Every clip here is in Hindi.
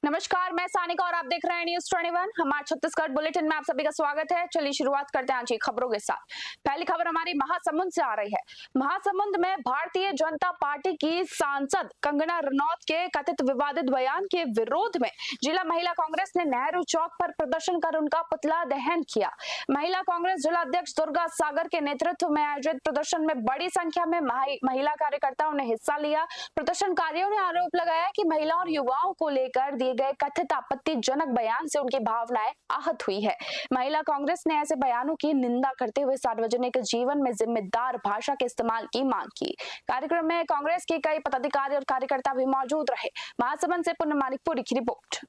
नमस्कार, मैं सानिका और आप देख रहे हैं न्यूज 21। हमारे छत्तीसगढ़ बुलेटिन में आप सभी का स्वागत है। चलिए शुरुआत करते हैं आज की खबरों के साथ। पहली खबर हमारी महासमुंद से आ रही है। महासमुंद में भारतीय जनता पार्टी की सांसद कंगना रनौत के कथित विवादित बयान के विरोध में जिला महिला कांग्रेस ने नेहरू चौक पर प्रदर्शन कर उनका पुतला दहन किया। महिला कांग्रेस जिला अध्यक्ष दुर्गा सागर के नेतृत्व में आयोजित प्रदर्शन में बड़ी संख्या में महिला कार्यकर्ताओं ने हिस्सा लिया। प्रदर्शनकारियों ने आरोप लगाया कि महिलाओं और युवाओं को लेकर दिए गए कथित आपत्तिजनक बयान से उनकी भावनाएं आहत हुई है। महिला कांग्रेस ने ऐसे बयानों की निंदा करते हुए सार्वजनिक जीवन में जिम्मेदार भाषा के इस्तेमाल की मांग की। कार्यक्रम में कांग्रेस के कई पदाधिकारी और कार्यकर्ता भी मौजूद रहे। महासमुंद से पूनम मानिकपुरी की रिपोर्ट।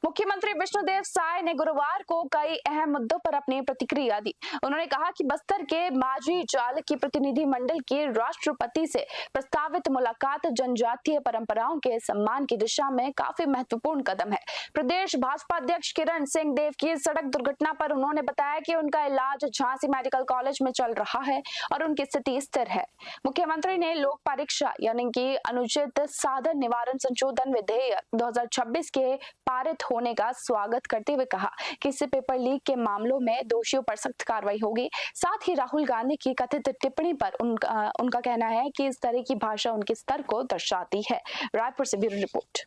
मुख्यमंत्री विष्णुदेव साय ने गुरुवार को कई अहम मुद्दों पर अपनी प्रतिक्रिया दी। उन्होंने कहा कि बस्तर के माझी जाल की प्रतिनिधि मंडल के राष्ट्रपति से प्रस्तावित मुलाकात जनजातीय परंपराओं के सम्मान की दिशा में काफी महत्वपूर्ण कदम है। प्रदेश भाजपा अध्यक्ष किरण सिंह देव की सड़क दुर्घटना पर उन्होंने बताया कि उनका इलाज झांसी मेडिकल कॉलेज में चल रहा है और उनकी स्थिति स्थिर है। मुख्यमंत्री ने लोक परीक्षा यानी कि अनुचित साधन निवारण संशोधन विधेयक 2026 के पारित होने का स्वागत करते हुए कहा कि इससे पेपर लीक के मामलों में दोषियों पर सख्त कार्रवाई होगी। साथ ही राहुल गांधी की कथित टिप्पणी पर उनका कहना है कि इस तरह की भाषा उनके स्तर को दर्शाती है। रायपुर से ब्यूरो रिपोर्ट।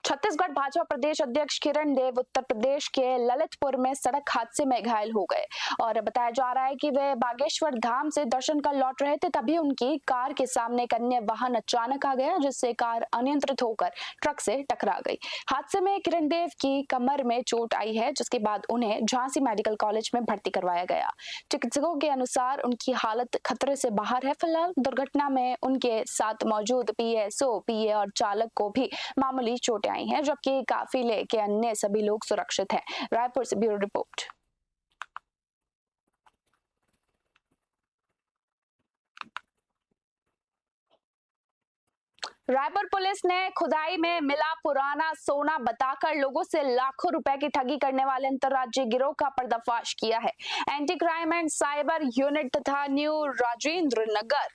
छत्तीसगढ़ भाजपा प्रदेश अध्यक्ष किरण देव उत्तर प्रदेश के ललितपुर में सड़क हादसे में घायल हो गए और बताया जा रहा है कि वे बागेश्वर धाम से दर्शन कर लौट रहे थे, तभी उनकी कार के सामने एक अन्य वाहन अचानक आ गया, जिससे कार अनियंत्रित होकर ट्रक से टकरा गई। हादसे में किरण देव की कमर में चोट आई है, जिसके बाद उन्हें झांसी मेडिकल कॉलेज में भर्ती करवाया गया। चिकित्सकों के अनुसार उनकी हालत खतरे से बाहर है। फिलहाल दुर्घटना में उनके साथ मौजूद पीएसओ, पीए और चालक को भी मामूली चोटें आई हैं, जबकि काफिले के अन्य सभी लोग सुरक्षित हैं। रायपुर से ब्यूरो रिपोर्ट। रायपुर पुलिस ने खुदाई में मिला पुराना सोना बताकर लोगों से लाखों रुपए की ठगी करने वाले अंतर्राज्यीय गिरोह का पर्दाफाश किया है। Anti crime and cyber unit तथा न्यू राजेंद्र नगर,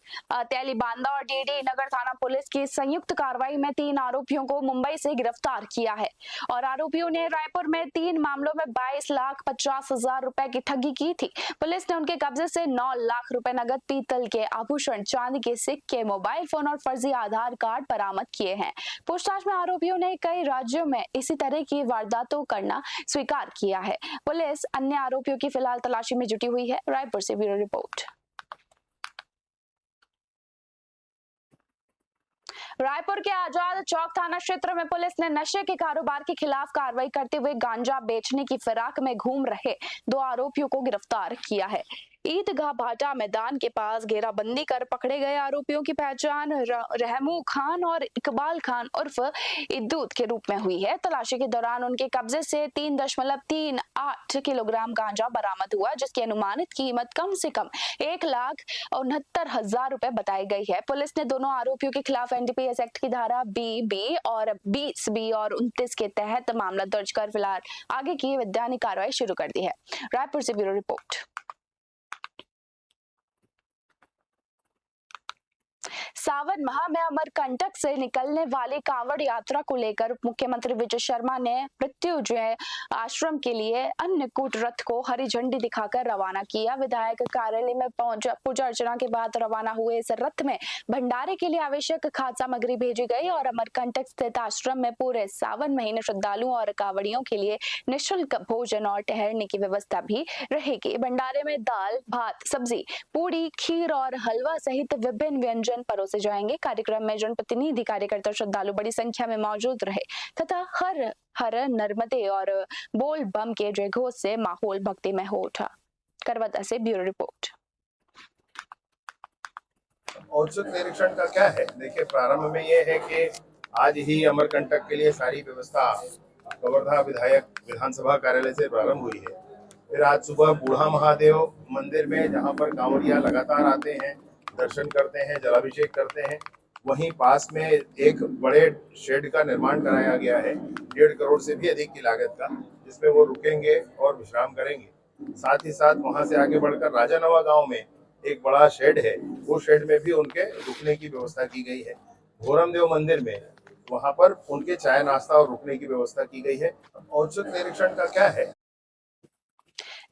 तेलीबांदा और डीडी नगर थाना पुलिस की संयुक्त कार्रवाई में 3 आरोपियों को मुंबई से गिरफ्तार किया है और आरोपियों ने रायपुर में 3 मामलों में 22,50,000 रुपए की ठगी की थी। पुलिस ने उनके कब्जे से 9 लाख रुपए नगद, पीतल के आभूषण, चांदी के सिक्के, मोबाइल फोन और फर्जी आधार कार्ड बरामद किए हैं। पूछताछ में आरोपियों ने कई राज्यों में इसी तरह की वारदातों करना स्वीकार किया है। पुलिस अन्य आरोपियों की फिलहाल तलाशी में जुटी हुई है। रायपुर से ब्यूरो रिपोर्ट। रायपुर के आजाद चौक थाना क्षेत्र में पुलिस ने नशे के कारोबार के खिलाफ कार्रवाई करते हुए गांजा बेचने की फिराक में घूम रहे 2 आरोपियों को गिरफ्तार किया है। ईदगाह भाटा मैदान के पास घेराबंदी कर पकड़े गए आरोपियों की पहचान रहमू खान और इकबाल खान उर्फ इद्दूत के रूप में हुई है। तलाशी के दौरान उनके कब्जे से 3.38 किलोग्राम गांजा बरामद हुआ, जिसकी अनुमानित कीमत कम से कम 1,69,000 रुपए बताई गई है। पुलिस ने दोनों आरोपियों के खिलाफ एनडीपीएस एक्ट की धारा बी और 20B और 29 के तहत मामला दर्ज कर फिलहाल आगे की वैधानिक कार्रवाई शुरू कर दी है। रायपुर से ब्यूरो रिपोर्ट। सावन माह में अमरकंटक से निकलने वाली कांवड़ यात्रा को लेकर मुख्यमंत्री विजय शर्मा ने मृत्युंजय आश्रम के लिए अन्नकूट रथ को हरी झंडी दिखाकर रवाना किया। विधायक कार्यालय में पूजा अर्चना के बाद रवाना हुए इस रथ में भंडारे के लिए आवश्यक खाद्य सामग्री भेजी गई और अमरकंटक स्थित आश्रम में पूरे सावन महीने श्रद्धालुओं और कांवड़ियों के लिए निःशुल्क भोजन और ठहरने की व्यवस्था भी रहेगी। भंडारे में दाल, भात, सब्जी, पूड़ी, खीर और हलवा सहित विभिन्न व्यंजन परोसे जाएंगे। कार्यक्रम में जनप्रतिनिधि, कार्यकर्ता, श्रद्धालु बड़ी संख्या में मौजूद रहे तथा हर हर नर्मदे और बोल बम के जयघोष से माहौल भक्तिमय हो उठा। करवता से ब्यूरो रिपोर्ट। औचक निरीक्षण का क्या है? देखिए, प्रारंभ में ये है कि आज ही अमरकंटक के लिए सारी व्यवस्था कवर्धा विधायक विधानसभा कार्यालय से प्रारंभ हुई है। फिर आज सुबह बूढ़ा महादेव मंदिर में, जहां पर कांवड़िया लगातार आते हैं, दर्शन करते हैं, जलाभिषेक करते हैं, वहीं पास में एक बड़े शेड का निर्माण कराया गया है 1.5 करोड़ से भी अधिक की लागत का, जिसमें वो रुकेंगे और विश्राम करेंगे। साथ ही साथ वहां से आगे बढ़कर राजानवा गांव में एक बड़ा शेड है, वो शेड में भी उनके रुकने की व्यवस्था की गई है। घोरम देव मंदिर में वहां पर उनके चाय नाश्ता और रुकने की व्यवस्था की गई है। औचक निरीक्षण का क्या है?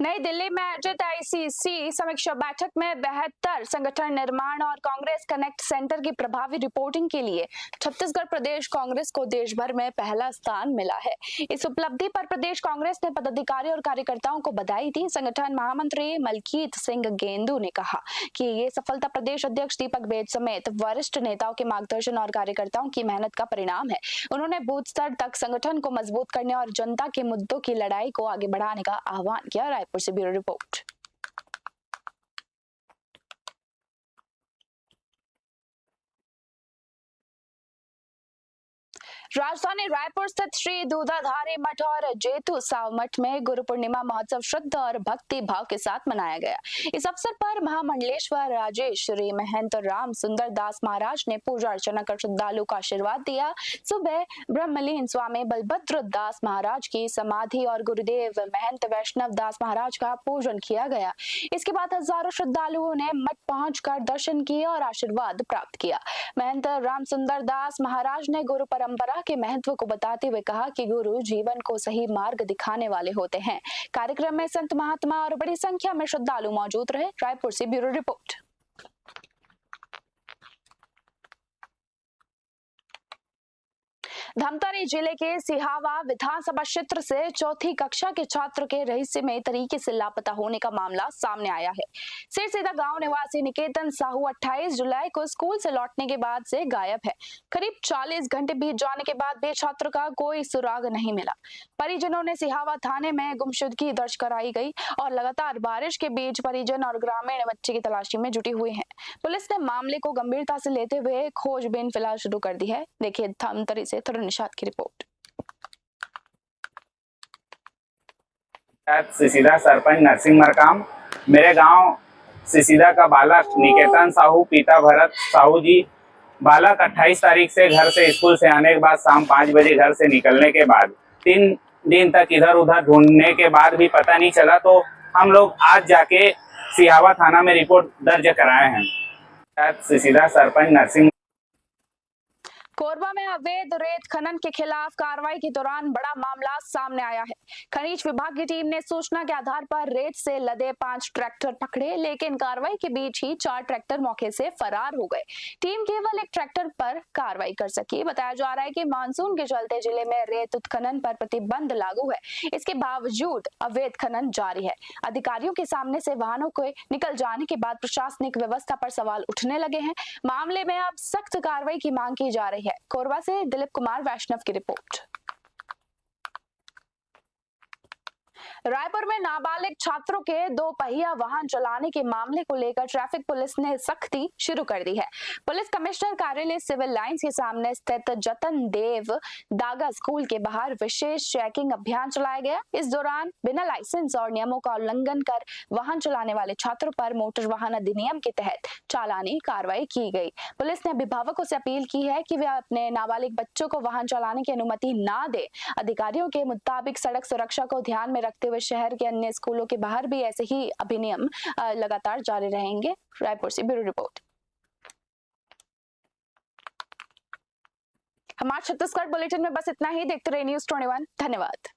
नई दिल्ली में आयोजित आईसीसी समीक्षा बैठक में 72 संगठन निर्माण और कांग्रेस कनेक्ट सेंटर की प्रभावी रिपोर्टिंग के लिए छत्तीसगढ़ प्रदेश कांग्रेस को देश भर में पहला स्थान मिला है। इस उपलब्धि पर प्रदेश कांग्रेस ने पदाधिकारी और कार्यकर्ताओं को बधाई दी। संगठन महामंत्री मलकीत सिंह गेंदू ने कहा कि ये सफलता प्रदेश अध्यक्ष दीपक बेद समेत वरिष्ठ नेताओं के मार्गदर्शन और कार्यकर्ताओं की मेहनत का परिणाम है। उन्होंने बूथ स्तर तक संगठन को मजबूत करने और जनता के मुद्दों की लड़ाई को आगे बढ़ाने का आह्वान किया। रायपुर से ब्यूरो रिपोर्ट। राजधानी रायपुर स्थित श्री दूधाधारी मठ और जेतु साव मठ में गुरु पूर्णिमा महोत्सव श्रद्धा और भक्ति भाव के साथ मनाया गया। इस अवसर पर महामंडलेश्वर राजेश श्री महंत राम सुंदर दास महाराज ने पूजा अर्चना कर श्रद्धालु का आशीर्वाद दिया। सुबह ब्रह्मलीन स्वामी बलभद्र दास महाराज की समाधि और गुरुदेव महंत वैष्णव दास महाराज का पूजन किया गया। इसके बाद हजारों श्रद्धालुओं ने मठ पहुंचकर दर्शन किए और आशीर्वाद प्राप्त किया। महंत राम सुंदर दास महाराज ने गुरु परंपरा के महत्व को बताते हुए कहा कि गुरु जीवन को सही मार्ग दिखाने वाले होते हैं। कार्यक्रम में संत महात्मा और बड़ी संख्या में श्रद्धालु मौजूद रहे। रायपुर से ब्यूरो रिपोर्ट। धमतरी जिले के सिहावा विधानसभा क्षेत्र से चौथी कक्षा के छात्र के रहस्यमय तरीके से लापता होने का मामला सामने आया है। सिरसीधा गांव निवासी निकेतन साहू 28 जुलाई को स्कूल से लौटने के बाद से गायब है। करीब 40 घंटे बीत जाने के बाद भी छात्र का कोई सुराग नहीं मिला। परिजनों ने सिहावा थाने में गुमशुदगी दर्ज कराई गई और लगातार बारिश के बीच परिजन और ग्रामीण बच्चे की तलाशी में जुटी हुई हैं। पुलिस ने मामले को गंभीरता से लेते हुए खोजबीन फिलहाल शुरू कर दी है। देखिए धमतरी से निषाद की रिपोर्ट। सिसीदा सरपंच नरसिंह मरकाम। मेरे गांव सिसीदा का बालक निकेतन साहू पिता भरत साहू जी, बालक 28 तारीख से घर से स्कूल से आने के बाद शाम 5 बजे घर से निकलने के बाद 3 दिन तक इधर उधर ढूंढने के बाद भी पता नहीं चला, तो हम लोग आज जाके सिहावा थाना में रिपोर्ट दर्ज कराए हैं। सिसीदा सरपंच नरसिंह। कोरबा में अवैध रेत खनन के खिलाफ कार्रवाई के दौरान बड़ा मामला सामने आया है। खनिज विभाग की टीम ने सूचना के आधार पर रेत से लदे 5 ट्रैक्टर पकड़े, लेकिन कार्रवाई के बीच ही 4 ट्रैक्टर मौके से फरार हो गए। टीम केवल एक ट्रैक्टर पर कार्रवाई कर सकी। बताया जा रहा है कि मानसून के चलते जिले में रेत उत्खनन पर प्रतिबंध लागू है। इसके बावजूद अवैध खनन जारी है। अधिकारियों के सामने से वाहनों के निकल जाने के बाद प्रशासनिक व्यवस्था पर सवाल उठने लगे हैं। मामले में अब सख्त कार्रवाई की मांग की जा रही है। कोरबा से दिलीप कुमार वैष्णव की रिपोर्ट। रायपुर में नाबालिग छात्रों के 2 पहिया वाहन चलाने के मामले को लेकर ट्रैफिक पुलिस ने सख्ती शुरू कर दी है। पुलिस कमिश्नर कार्यालय सिविल लाइंस के सामने स्थित जतन देव दागा स्कूल के बाहर विशेष चेकिंग अभियान चलाया गया। इस दौरान बिना लाइसेंस और नियमों का उल्लंघन कर वाहन चलाने वाले छात्रों पर मोटर वाहन अधिनियम के तहत चालानी कार्रवाई की गई। पुलिस ने अभिभावकों से अपील की है कि वे अपने नाबालिग बच्चों को वाहन चलाने की अनुमति न दे। अधिकारियों के मुताबिक सड़क सुरक्षा को ध्यान में रखते हुए शहर के अन्य स्कूलों के बाहर भी ऐसे ही अधिनियम लगातार जारी रहेंगे। रायपुर से ब्यूरो रिपोर्ट। हमारे छत्तीसगढ़ बुलेटिन में बस इतना ही। देखते रहिए न्यूज़ 21। धन्यवाद।